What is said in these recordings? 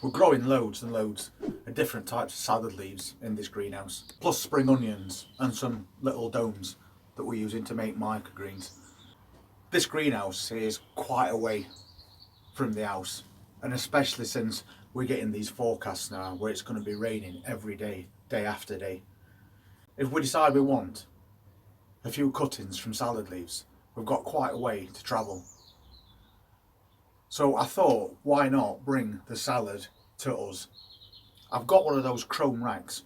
We're growing loads and loads of different types of salad leaves in this greenhouse, plus spring onions and some little domes that we're using to make microgreens. This greenhouse is quite away from the house, and especially since we're getting these forecasts now where it's going to be raining every day, day after day. If we decide we want a few cuttings from salad leaves, we've got quite a way to travel. So I thought, why not bring the salad to us? I've got one of those chrome racks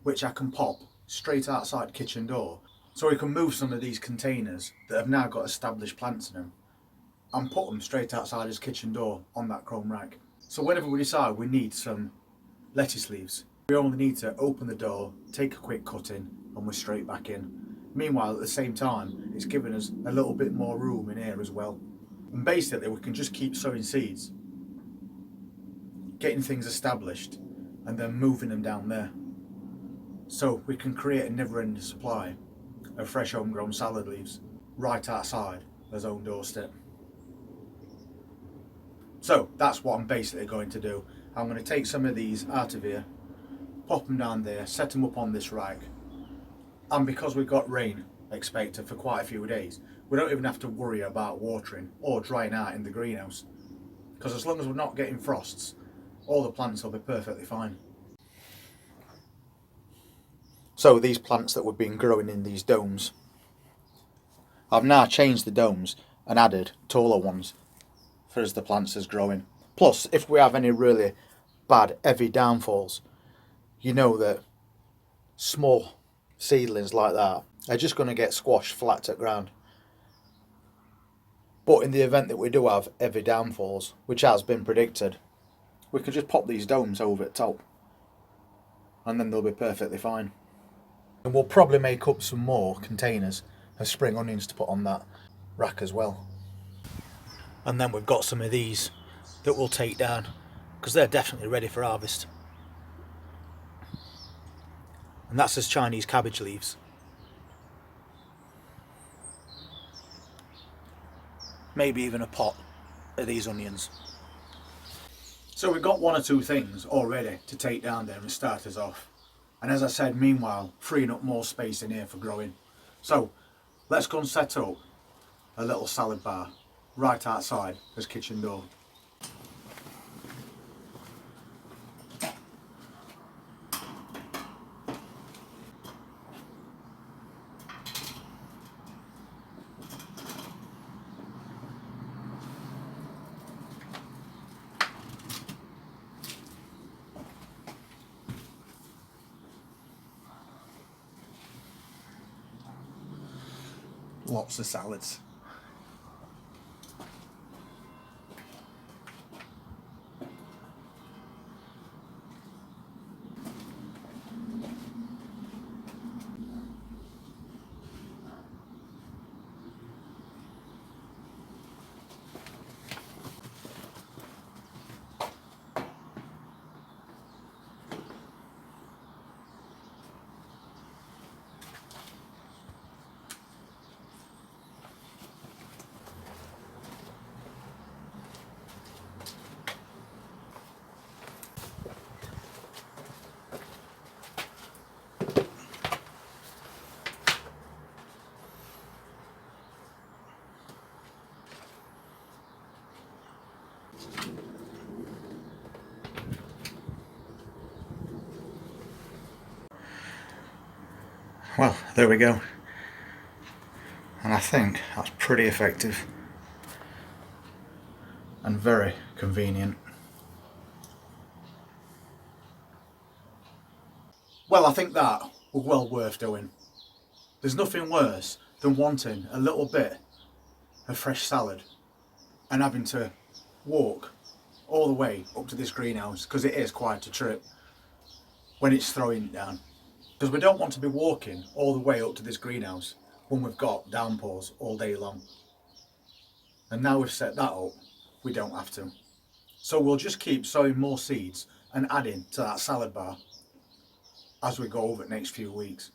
which I can pop straight outside the kitchen door, so we can move some of these containers that have now got established plants in them and put them straight outside his kitchen door on that chrome rack. So whenever we decide we need some lettuce leaves, we only need to open the door, take a quick cutting, and we're straight back in. Meanwhile, at the same time, it's giving us a little bit more room in here as well. And basically we can just keep sowing seeds, getting things established, and then moving them down there. So we can create a never-ending supply of fresh homegrown salad leaves right outside his own doorstep. So that's what I'm basically going to do. I'm going to take some of these out of here, pop them down there, set them up on this rack, and because we've got rain expected for quite a few days, we don't even have to worry about watering or drying out in the greenhouse, because as long as we're not getting frosts, all the plants will be perfectly fine. So these plants that we've been growing in these domes, I've now changed the domes and added taller ones for as the plants is growing. Plus, if we have any really bad heavy downfalls, you know that small seedlings like that are just going to get squashed flat to the ground. But in the event that we do have heavy downfalls, which has been predicted, we can just pop these domes over the top and then they'll be perfectly fine. And we'll probably make up some more containers of spring onions to put on that rack as well. And then we've got some of these that we'll take down because they're definitely ready for harvest. And that's as Chinese cabbage leaves. Maybe even a pot of these onions. So we've got one or two things already to take down there and start us off. And as I said, meanwhile, freeing up more space in here for growing. So let's go and set up a little salad bar right outside his kitchen door. Lots of salads. Well, there we go. And I think that's pretty effective and very convenient. Well, I think that was well worth doing. There's nothing worse than wanting a little bit of fresh salad and having to walk all the way up to this greenhouse, because it is quite a trip when it's throwing it down. Because we don't want to be walking all the way up to this greenhouse when we've got downpours all day long. And now we've set that up, we don't have to. So we'll just keep sowing more seeds and adding to that salad bar as we go over the next few weeks.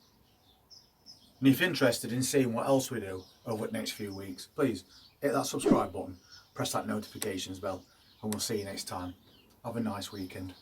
And if you're interested in seeing what else we do over the next few weeks, please hit that subscribe button, press that notifications bell, and we'll see you next time. Have a nice weekend.